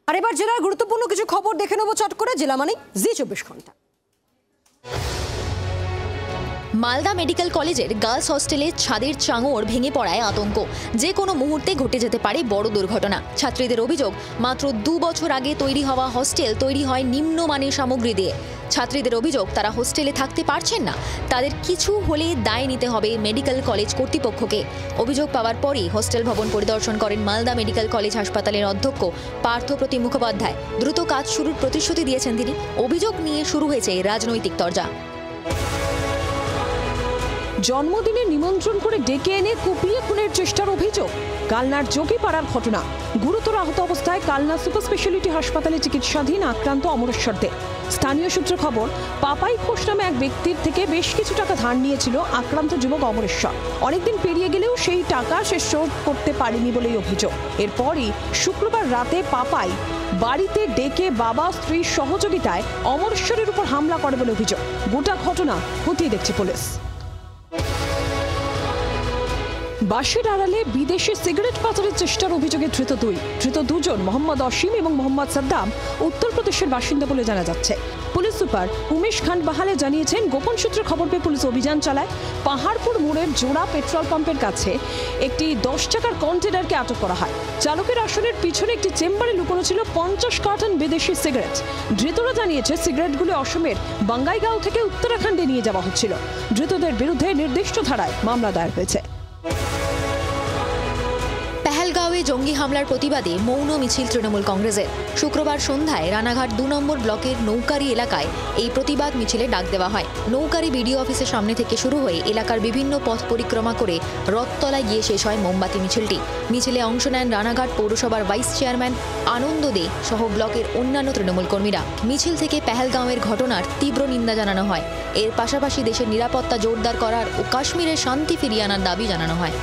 আর এবার জেলার গুরুত্বপূর্ণ কিছু খবর দেখে নেব চট করে। জেলা মানে জি 24 ঘন্টা। মালদা মেডিকেল কলেজের গার্লস হস্টেলে ছাদের চাঙড় ভেঙে পড়ায় আতঙ্ক। যে কোনো মুহূর্তে ঘটে যেতে পারে বড় দুর্ঘটনা। ছাত্রীদের অভিযোগ, মাত্র 2 বছর আগে তৈরি হওয়া হস্টেল তৈরি হয় নিম্নমানের সামগ্রী দিয়ে। ছাত্রীদের অভিযোগ, তারা হোস্টেলে থাকতে পারছেন না। তাদের কিছু হলে দায় নিতে হবে মেডিকেল কলেজ কর্তৃপক্ষকে। অভিযোগ পাওয়ার পরই হোস্টেল ভবন পরিদর্শন করেন মালদা মেডিকেল কলেজ হাসপাতালের অধ্যক্ষ পার্থপ্রতিম মুখোপাধ্যায়। দ্রুত কাজ শুরুর প্রতিশ্রুতি দিয়েছেন তিনি। অভিযোগ নিয়ে শুরু হয়েছে রাজনৈতিক তরজা। জন্মদিনে নিমন্ত্রণ করে ডেকে এনে কুপিয়ে খুনের চেষ্টার অভিযোগ। কালনার যোগীপাড়ার ঘটনা। গুরুতর আহত অবস্থায় কালনা সুপার স্পেশালিটি হাসপাতালে চিকিৎসাধীন আক্রান্ত অমরেশ্বর দে। স্থানীয় সূত্রে খবর, পাপাই ঘোষ নামে এক ব্যক্তির থেকে বেশ কিছু টাকা ধার নিয়েছিল আক্রান্ত যুবক অমরেশ্বর। অনেকদিন পেরিয়ে গেলেও সেই টাকা সে শোধ করতে পারেনি বলেই অভিযোগ। এরপরই শুক্রবার রাতে পাপাই বাড়িতে ডেকে বাবা স্ত্রীর সহযোগিতায় অমরেশ্বরের উপর হামলা করে বলে অভিযোগ। গোটা ঘটনা খতিয়ে দেখছে পুলিশ। বাঁশের আড়ালে বিদেশে সিগারেট পাচারের চেষ্টার অভিযোগে ধৃত দুজন মোহাম্মদ অসীম এবং মোহাম্মদ সাদ্দাম উত্তরপ্রদেশের বাসিন্দা বলে জানা যাচ্ছে। পুলিশ সুপার উমেশ খান্ডবাহালে জানিয়েছেন, গোপন সূত্রে খবর পেয়ে পুলিশ অভিযান চালায়। পাহাড়পুর মোড়ের জোড়া পেট্রোল পাম্পের কাছে একটি 10 চাকার কন্টেনারকে আটক করা হয়। চালকের আসনের পিছনে একটি চেম্বারে লুকোনো ছিল 50 কার্টন বিদেশি সিগারেট। ধৃতরা জানিয়েছে, সিগারেটগুলি অসমের বাঙ্গাইগাঁও থেকে উত্তরাখণ্ডে নিয়ে যাওয়া হচ্ছিল। ধৃতদের বিরুদ্ধে নির্দিষ্ট ধারায় মামলা দায়ের হয়েছে। পেহেলগাঁওয়ে জঙ্গি হামলার প্রতিবাদে মৌন মিছিল তৃণমূল কংগ্রেসের। শুক্রবার সন্ধ্যায় রানাঘাট 2 নম্বর ব্লকের নৌকারি এলাকায় এই প্রতিবাদ মিছিলে ডাক দেওয়া হয়। নৌকারি বিডিও অফিসের সামনে থেকে শুরু হয়ে এলাকার বিভিন্ন পথ পরিক্রমা করে রথতলায় গিয়ে শেষ হয় মোমবাতি মিছিলটি। মিছিলে অংশ নেন রানাঘাট পৌরসভার ভাইস চেয়ারম্যান আনন্দ দে সহ ব্লকের অন্যান্য তৃণমূল কর্মীরা। মিছিল থেকে পেহেলগাঁওয়ের ঘটনার তীব্র নিন্দা জানানো হয়। এর পাশাপাশি দেশের নিরাপত্তা জোরদার করার ও কাশ্মীরের শান্তি ফিরিয়ে আনার দাবি জানানো হয়।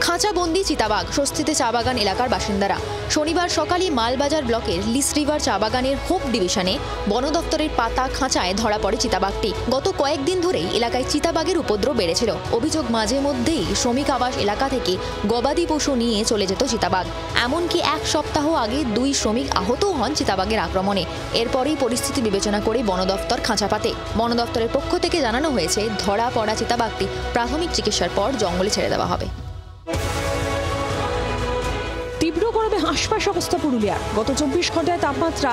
খাঁচাবন্দি চিতাবাঘ, স্বস্তিতে চা বাগান এলাকার বাসিন্দারা। শনিবার সকালে মালবাজার ব্লকের লিস রিভার চা বাগানের হোপ ডিভিশনে বন দপ্তরের পাতা খাঁচায় ধরা পড়ে চিতাবাঘটি। গত কয়েকদিন ধরেই এলাকায় চিতাবাঘের উপদ্রব বেড়েছিল। অভিযোগ, মাঝে মধ্যেই শ্রমিক আবাস এলাকা থেকে গবাদি পশু নিয়ে চলে যেত চিতাবাঘ। এমনকি 1 সপ্তাহ আগে 2 শ্রমিক আহতও হন চিতাবাঘের আক্রমণে। এরপরই পরিস্থিতি বিবেচনা করে বন দপ্তর খাঁচা পাতে। বন দপ্তরের পক্ষ থেকে জানানো হয়েছে, ধরা পড়া চিতাবাঘটি প্রাথমিক চিকিৎসার পর জঙ্গলে ছেড়ে দেওয়া হবে। তীব্র গরমে হাঁসফাঁস অবস্থা পুরুলিয়ার। গত 24 ঘন্টায় তাপমাত্রা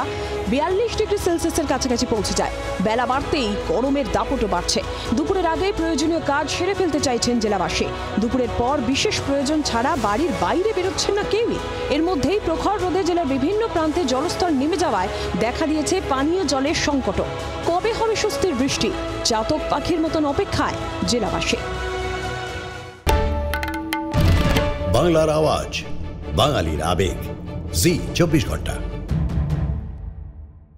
42 ডিগ্রি সেলসিয়াসের কাছাকাছি পৌঁছে যায়। বেলা বাড়তেই গরমের দাপটও বাড়ছে। দুপুরের আগে প্রয়োজনীয় কাজ সেরে ফেলতে চাইছেন জেলাবাসী। দুপুরের পর বিশেষ প্রয়োজন ছাড়া বাড়ির বাইরে বেরোচ্ছেন না কেউই। এর মধ্যেই প্রখর রোদে জেলার বিভিন্ন প্রান্তে জলস্তর নেমে যাওয়ায় দেখা দিয়েছে পানীয় জলের সংকট। কবে হবে স্বস্তির বৃষ্টি? চাতক পাখির মতন অপেক্ষায় জেলাবাসী। বাংলার আওয়াজ, বাঙালির আবেগ, জি 24 ঘন্টা।